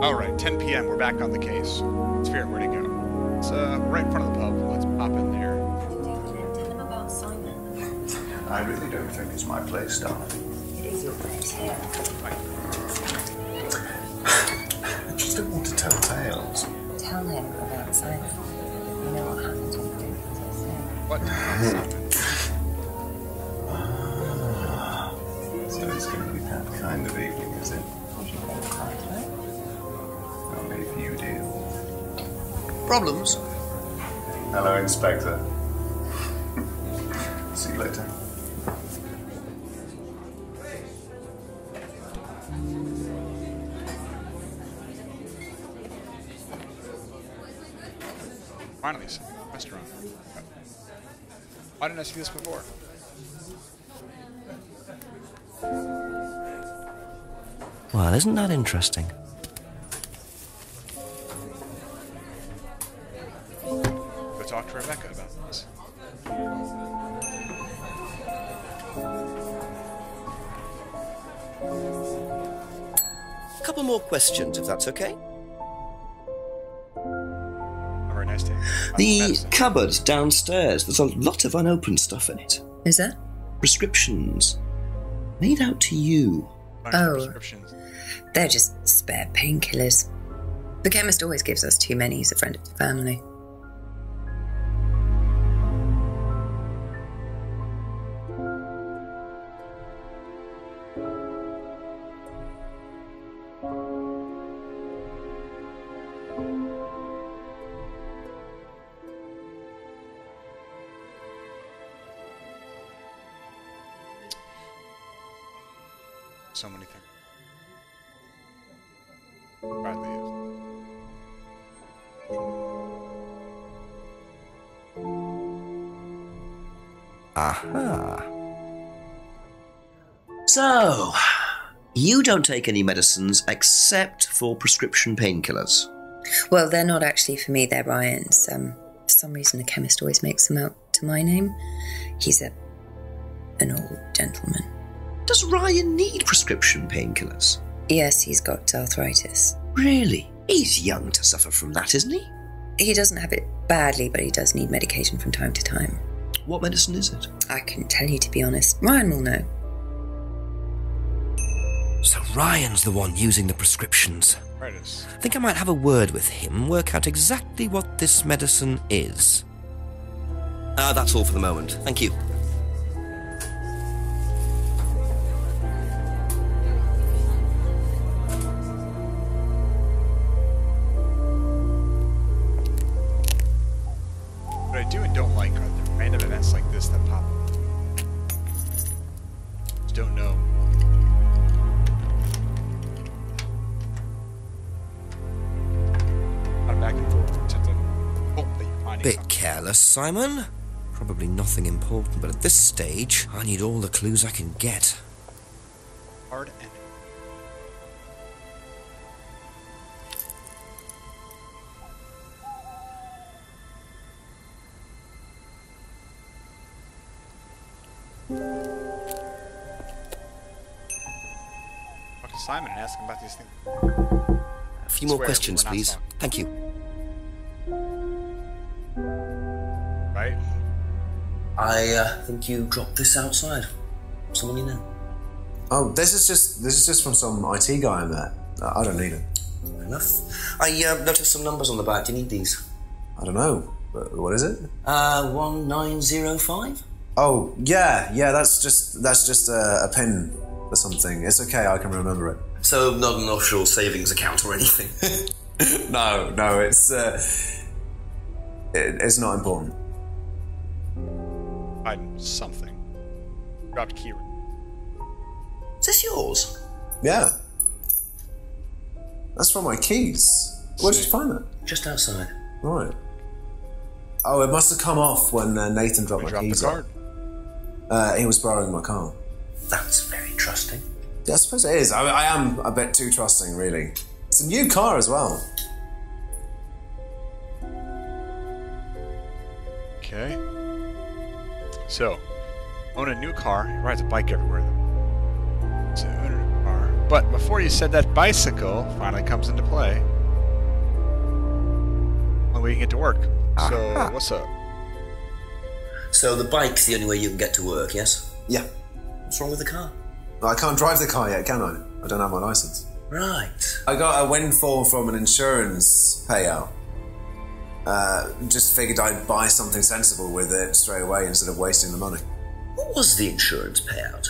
Alright, 10 p.m. We're back on the case. Let's figure out where to go. It's right in front of the pub. Let's pop in there. Tell them about Simon. I really don't think it's my place, darling. It is your place here. I just don't want to tell tales. Tell him about Simon. You know what happens when you do things I say. What? So it's going to be that kind of evening, is it? You should think hard, right? Only if you do. Problems? Hello, Inspector. See you later. Finally, some restaurant. Why didn't I see this before? Well, isn't that interesting? Go talk to Rebecca about this. A couple more questions, if that's okay. A very nice day. The cupboard downstairs, there's a lot of unopened stuff in it. Is that? Prescriptions. Made out to you. Oh. Prescriptions. They're just spare painkillers. The chemist always gives us too many. He's a friend of the family. So many things. Bradley is. Aha. So, you don't take any medicines except for prescription painkillers. Well, they're not actually for me, they're Ryan's. For some reason, the chemist always makes them out to my name. He's an old gentleman. Does Ryan need prescription painkillers? Yes, he's got arthritis. Really? He's young to suffer from that, isn't he? He doesn't have it badly, but he does need medication from time to time. What medicine is it? I couldn't tell you, to be honest. Ryan will know. So Ryan's the one using the prescriptions. Right is. I think I might have a word with him, work out exactly what this medicine is. That's all for the moment. Thank you. What I do and don't like are the random events like this that pop up. Just don't know. Not back and forth. Tend to hope that you're finding Bit something. careless, Simon. Probably nothing important, but at this stage, I need all the clues I can get. Hard and talk to Simon and ask him about these things. A few more Swear, questions, we're not please. talking. Thank you. Right? I think you dropped this outside. Someone you know. Oh, this is just from some IT guy I met. I don't need it. Fair enough. I noticed some numbers on the back. Do you need these? I don't know. What is it? 1905? Oh, yeah. That's just a pin or something. It's okay. I can remember it. So not an offshore savings account or anything? No. It's not important. Hiding something. Dropped key. Is this yours? Yeah. That's from my keys. Where'd you find that? Just outside. Right. Oh, it must have come off when Nathan dropped We my dropped the keys card. off. He was borrowing my car. That's very trusting. Yeah, I suppose it is. I am a bit too trusting, really. It's a new car as well. Okay. So, own a new car, he rides a bike everywhere. So, own a car, But before you said that bicycle finally comes into play. When we can get to work. So, what's up? So the bike's the only way you can get to work, yes? Yeah. What's wrong with the car? I can't drive the car yet, can I? I don't have my license. Right. I got a windfall from an insurance payout. Just figured I'd buy something sensible with it straight away instead of wasting the money. What was the insurance payout?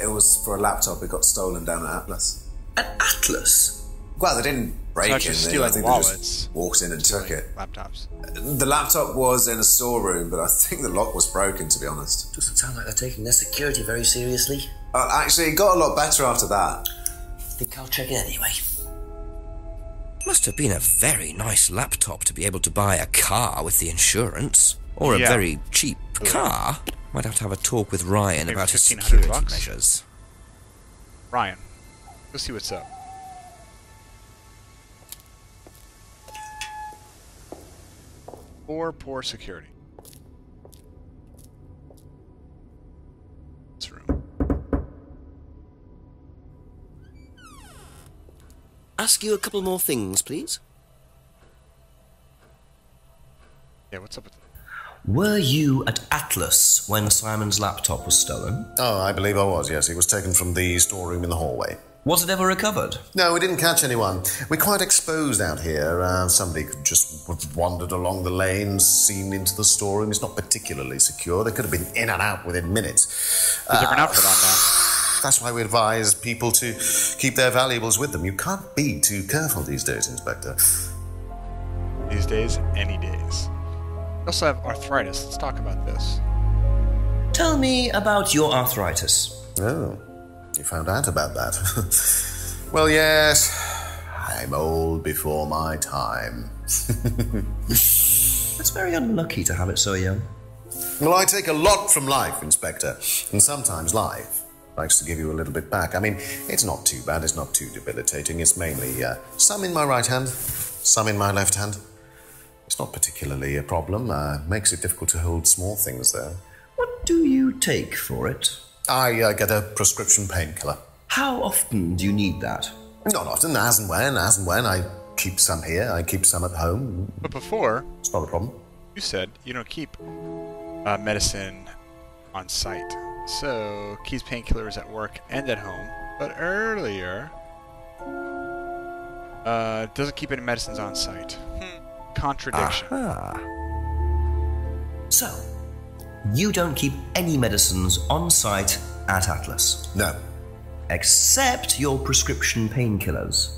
It was for a laptop. It got stolen down at Atlas. At Atlas? Well, they didn't break Not in. just I stealing think wallets. they just walked in and took it. Laptops. The laptop was in a storeroom, but I think the lock was broken, to be honest. Doesn't sound like they're taking their security very seriously. Actually, it got a lot better after that. Think I'll check it anyway. Must have been a very nice laptop to be able to buy a car with the insurance. Or a very cheap car. Might have to have a talk with Ryan Maybe about his $1,500 security measures. Ryan, let's see what's up. Poor security. This room. Ask you a couple more things, please. Yeah, what's up with that? Were you at Atlas when Simon's laptop was stolen? Oh, I believe I was, yes. It was taken from the storeroom in the hallway. Was it ever recovered? No, we didn't catch anyone. We're quite exposed out here. Somebody could just have wandered along the lanes, seen into the storeroom. It's not particularly secure. They could have been in and out within minutes. There's a different outfit on now. That's why we advise people to keep their valuables with them. You can't be too careful these days, Inspector. These days, any days. We also have arthritis. Let's talk about this. Tell me about your arthritis. Oh, you found out about that. Well, yes, I'm old before my time. It's very unlucky to have it so young. Well, I take a lot from life, Inspector, and sometimes life likes to give you a little bit back. I mean, it's not too bad, it's not too debilitating. It's mainly some in my right hand, some in my left hand. It's not particularly a problem. Makes it difficult to hold small things, though. What do you take for it? I get a prescription painkiller. How often do you need that? Not often, as and when. I keep some here, I keep some at home. But before, It's not a problem. you said you don't keep medicine on site. So, keeps painkillers at work and at home. But earlier, doesn't keep any medicines on site. Contradiction. So, you don't keep any medicines on site at Atlas? No. Except your prescription painkillers.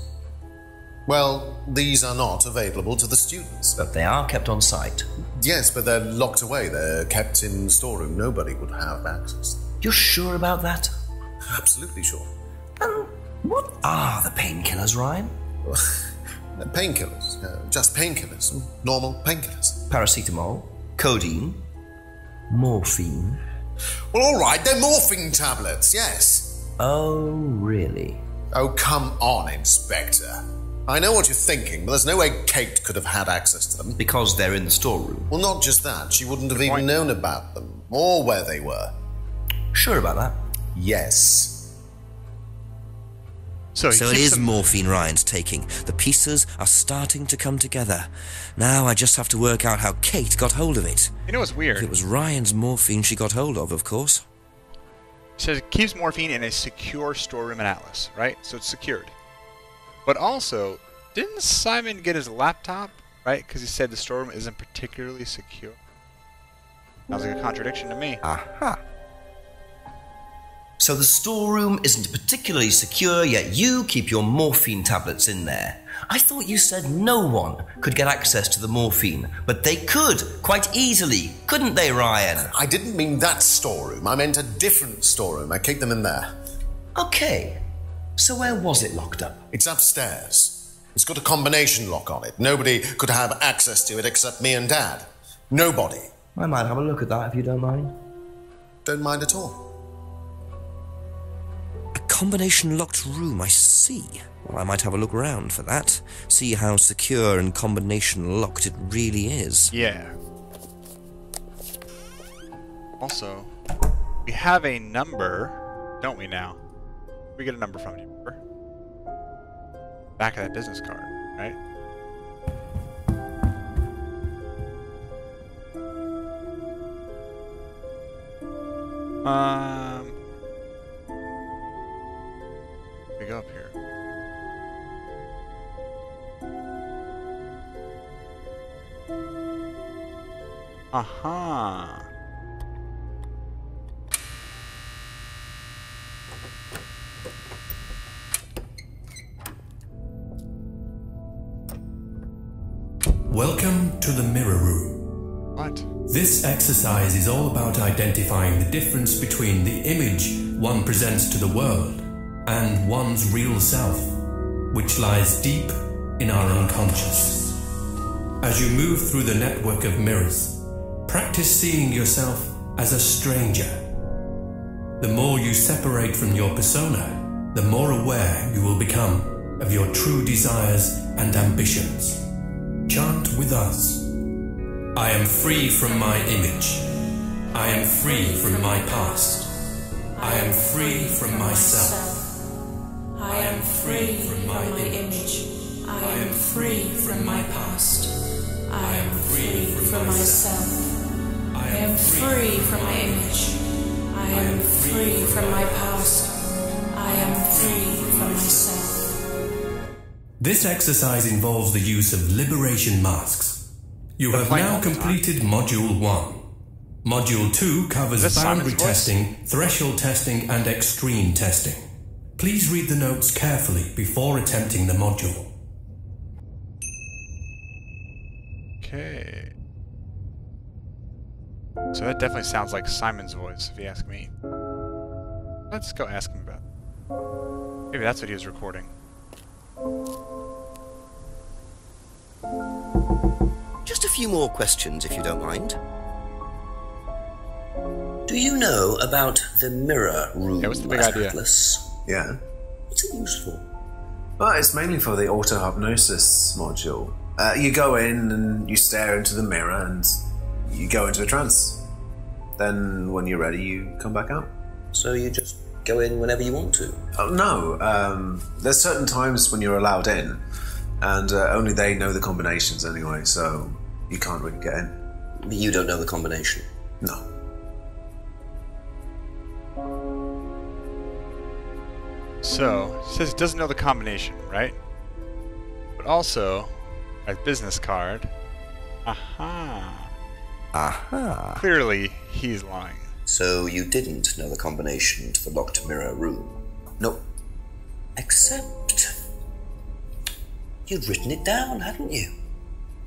Well, these are not available to the students. But they are kept on site. Yes, but they're locked away. They're kept in the storeroom. Nobody would have access. You're sure about that? Absolutely sure. And what are the painkillers, Ryan? Painkillers. Just painkillers. Normal painkillers. Paracetamol, codeine, morphine. Well, all right, they're morphine tablets, yes. Oh, really? Oh, come on, Inspector. I know what you're thinking, but there's no way Kate could have had access to them. Because they're in the storeroom. Well, not just that. She wouldn't have Good even point. known about them, or where they were. Sure about that? Yes. So So it keeps is them- morphine Ryan's taking. The pieces are starting to come together. Now I just have to work out how Kate got hold of it. You know what's weird? It was Ryan's morphine she got hold of course. It says it keeps morphine in a secure storeroom in Atlas, right? So it's secured. But also, didn't Simon get his laptop, right? Because he said the storeroom isn't particularly secure. Sounds like a contradiction to me. Aha. So the storeroom isn't particularly secure, yet you keep your morphine tablets in there. I thought you said no one could get access to the morphine, but they could, quite easily, couldn't they, Ryan? I didn't mean that storeroom. I meant a different storeroom. I keep them in there. Okay, so where was it locked up? It's upstairs. It's got a combination lock on it. Nobody could have access to it except me and Dad. Nobody. I might have a look at that if you don't mind. Don't mind at all. A combination locked room, I see. Well, I might have a look around for that. See how secure and combination locked it really is. Yeah. Also, we have a number, don't we now? We get a number from you, remember? back of that business card, right? We go up here. Aha. Welcome to the Mirror Room. What? This exercise is all about identifying the difference between the image one presents to the world and one's real self, which lies deep in our unconscious. As you move through the network of mirrors, practice seeing yourself as a stranger. The more you separate from your persona, the more aware you will become of your true desires and ambitions. Chant with us. I am free from my image. I am free from my past. I am free from myself. I am free from my image. I am free from my past. I am free from myself. I am free from my image. I am free from my past. I am free from myself. This exercise involves the use of liberation masks. You have now completed Module 1. Module 2 covers boundary testing, threshold testing, and extreme testing. Please read the notes carefully before attempting the module. Okay. So that definitely sounds like Simon's voice, if you ask me. Let's go ask him about it. Maybe that's what he was recording. Just a few more questions, if you don't mind. Do you know about the Mirror Room? Yeah, what's the big idea? Atlas? Yeah. What's it used for? Well, it's mainly for the auto-hypnosis module. You go in and you stare into the mirror and you go into a trance. Then when you're ready, you come back out. So you just go in whenever you want to? Oh, no. There's certain times when you're allowed in, and only they know the combinations anyway, so you can't really get in. You don't know the combination? No. So, it says it doesn't know the combination, right? But also, a business card. Aha. Aha. Clearly, he's lying. So you didn't know the combination to the locked mirror room? Nope. Except you'd written it down, hadn't you?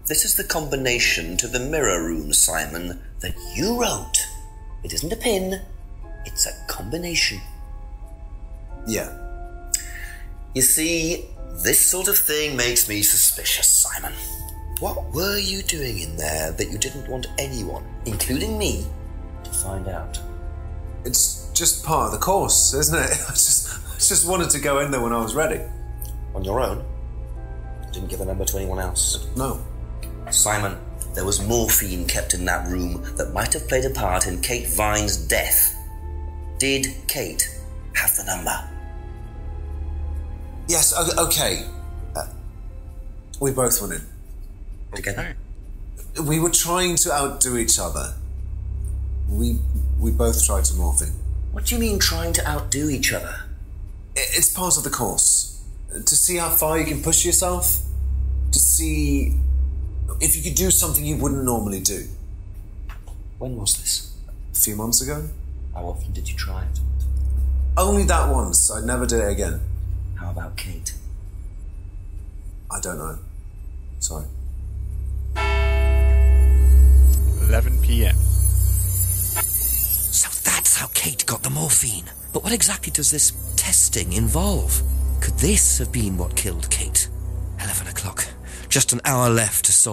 This is the combination to the mirror room, Simon, that you wrote. It isn't a pin, it's a combination. Yeah. You see, this sort of thing makes me suspicious, Simon. What were you doing in there that you didn't want anyone, including me, to find out? It's just part of the course, isn't it? I just wanted to go in there when I was ready. On your own? You didn't give the number to anyone else? No. Simon, there was morphine kept in that room that might have played a part in Kate Vine's death. Did Kate have the number? Yes, okay. We both went in. Together? Okay. We were trying to outdo each other. We both tried to morph in. What do you mean trying to outdo each other? It's part of the course. To see how far you can push yourself. To see if you could do something you wouldn't normally do. When was this? A few months ago. How often did you try it? Only that once. I'd never do it again. How about Kate? I don't know. Sorry. 11 p.m. So that's how Kate got the morphine. But what exactly does this testing involve? Could this have been what killed Kate? 11 o'clock. Just an hour left to solve